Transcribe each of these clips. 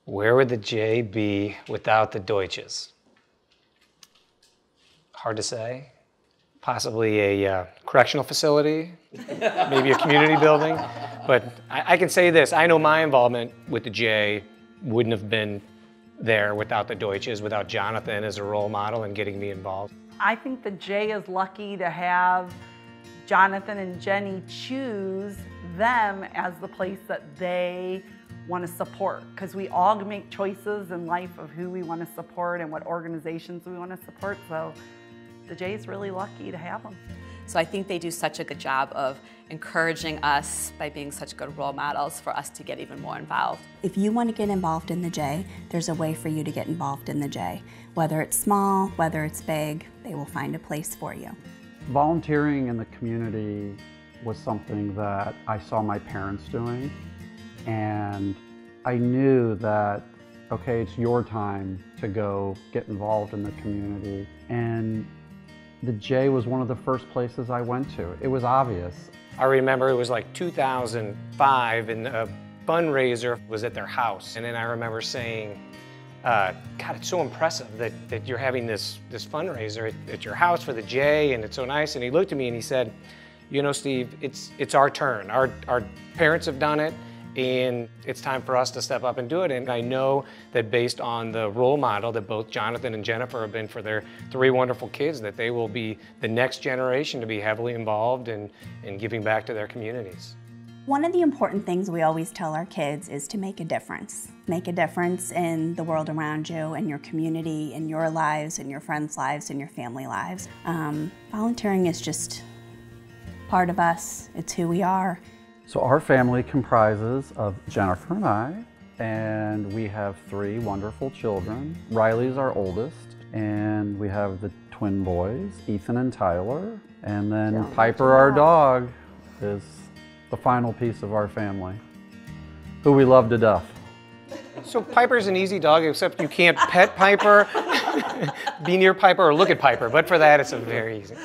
Where would the J be without the Deutsches? Hard to say. Possibly a correctional facility, maybe a community building. But I can say this, I know my involvement with the J wouldn't have been there without the Deutsches, without Jonathan as a role model and getting me involved. I think the J is lucky to have Jonathan and Jenny choose them as the place that they want to support, because we all make choices in life of who we want to support and what organizations we want to support. So the J is really lucky to have them. So I think they do such a good job of encouraging us by being such good role models for us to get even more involved. If you want to get involved in the J, there's a way for you to get involved in the J. Whether it's small, whether it's big, they will find a place for you. Volunteering in the community was something that I saw my parents doing, and I knew that, okay, it's your time to go get involved in the community. And the J was one of the first places I went to. It was obvious. I remember it was like 2005 and a fundraiser was at their house. And then I remember saying, God, it's so impressive that you're having this fundraiser at your house for the J, and it's so nice. And he looked at me and he said, you know, Steve, it's our turn. Our parents have done it, and it's time for us to step up and do it. And I know that based on the role model that both Jonathan and Jennifer have been for their 3 wonderful kids, that they will be the next generation to be heavily involved in giving back to their communities. One of the important things we always tell our kids is to make a difference. Make a difference in the world around you, in your community, in your lives, in your friends' lives, in your family lives. Volunteering is just part of us. It's who we are. So our family comprises of Jennifer and I, and we have 3 wonderful children. Riley's our oldest, and we have the twin boys, Ethan and Tyler, and then Piper, our dog, is the final piece of our family, who we love to death. So Piper's an easy dog, except you can't pet Piper, be near Piper, or look at Piper, but for that it's a very easy.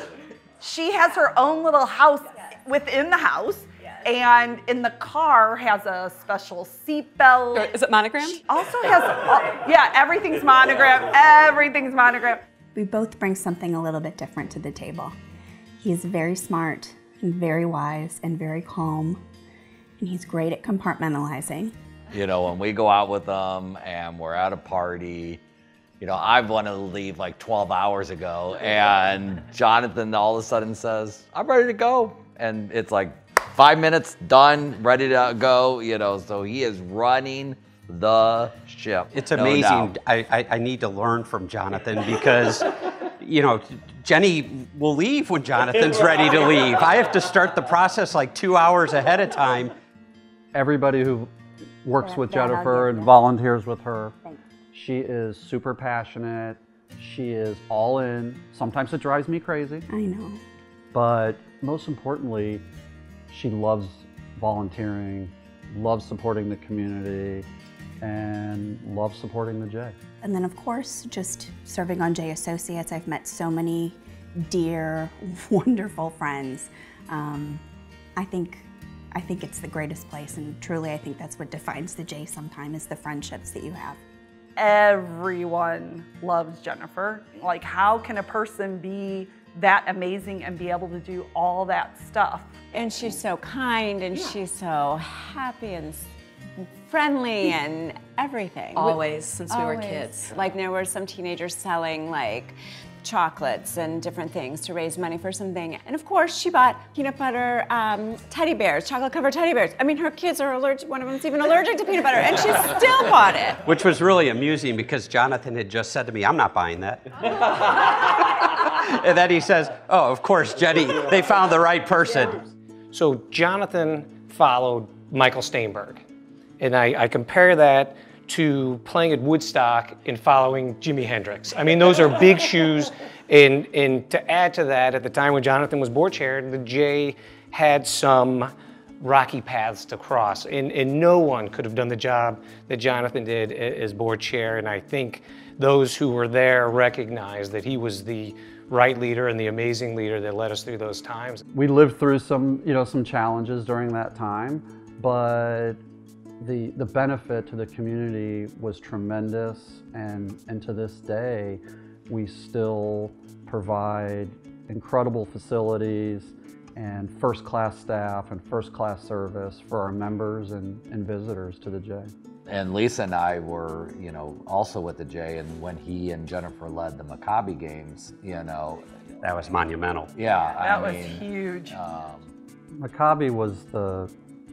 She has her own little house within the house, and in the car has a special seat belt. Is it monogrammed? She also has, yeah, everything's monogrammed, everything's monogrammed. We both bring something a little bit different to the table. He's very smart and very wise and very calm, and he's great at compartmentalizing. You know, when we go out with them and we're at a party, you know, I wanted to leave like 12 hours ago, and Jonathan all of a sudden says, I'm ready to go. And it's like 5 minutes, done, ready to go, you know, so he is running the ship. It's amazing. I need to learn from Jonathan because, you know, Jenny will leave when Jonathan's ready to leave. I have to start the process like 2 hours ahead of time. Everybody who works with Jennifer and volunteers with her, she is super passionate. She is all in. Sometimes it drives me crazy. I know. But most importantly, she loves volunteering, loves supporting the community, and loves supporting the J. And then of course, just serving on J Associates, I've met so many dear, wonderful friends. I think it's the greatest place, and truly I think that's what defines the J sometimes, is the friendships that you have. Everyone loves Jennifer. Like, how can a person be that amazing and be able to do all that stuff? And she's so kind, and she's so happy and friendly and everything. Always, since we were kids. Like, there were some teenagers selling like chocolates and different things to raise money for something. And of course, she bought peanut butter teddy bears, chocolate covered teddy bears. I mean, her kids are allergic, one of them's even allergic to peanut butter, and she still bought it. Which was really amusing because Jonathan had just said to me, I'm not buying that. And then he says, oh, of course, Jenny, they found the right person. So Jonathan followed Michael Steinberg, and I compare that to playing at Woodstock and following Jimi Hendrix. I mean, those are big shoes, and to add to that, at the time when Jonathan was board chair, the J had some rocky paths to cross, and no one could have done the job that Jonathan did as board chair, and I think those who were there recognized that he was the right leader and the amazing leader that led us through those times. We lived through some challenges during that time, but The benefit to the community was tremendous, and to this day, we still provide incredible facilities and first-class staff and first-class service for our members and visitors to the J. And Lisa and I were, you know, also with the J, and when he and Jennifer led the Maccabi games, you know. That was monumental. Yeah, That was huge. Maccabi was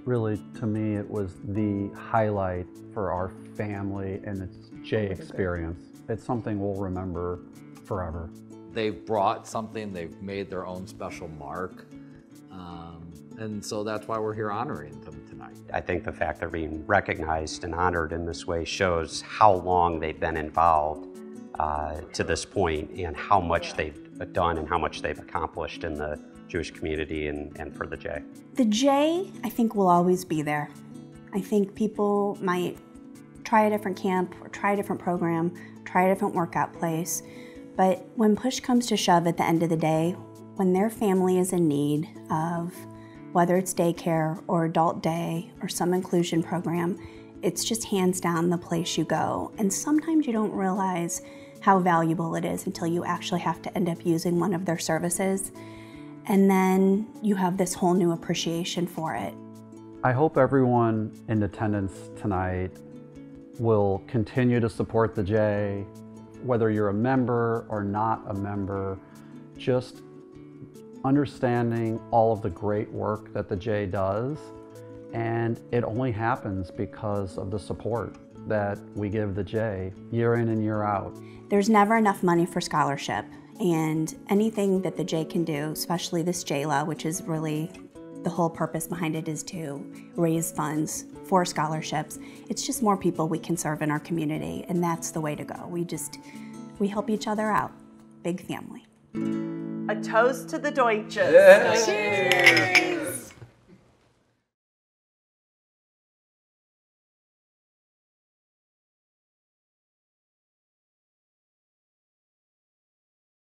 really, to me, it was the highlight for our family and its J experience. It's something we'll remember forever. They've brought something, they've made their own special mark, and so that's why we're here honoring them tonight. I think the fact they're being recognized and honored in this way shows how long they've been involved to this point, and how much they've done and how much they've accomplished in the Jewish community and for the J. The J, I think, will always be there. I think people might try a different camp or try a different program, try a different workout place, but when push comes to shove at the end of the day, when their family is in need of whether it's daycare or adult day or some inclusion program, it's just hands down the place you go. And sometimes you don't realize how valuable it is until you actually have to end up using one of their services. And then you have this whole new appreciation for it. I hope everyone in attendance tonight will continue to support the J, whether you're a member or not a member, just understanding all of the great work that the J does, and it only happens because of the support that we give the J year in and year out. There's never enough money for scholarship, and anything that the J can do, especially this Gala, which is really the whole purpose behind it, is to raise funds for scholarships. It's just more people we can serve in our community, and that's the way to go. We help each other out. Big family. A toast to the Deutsches. Cheers.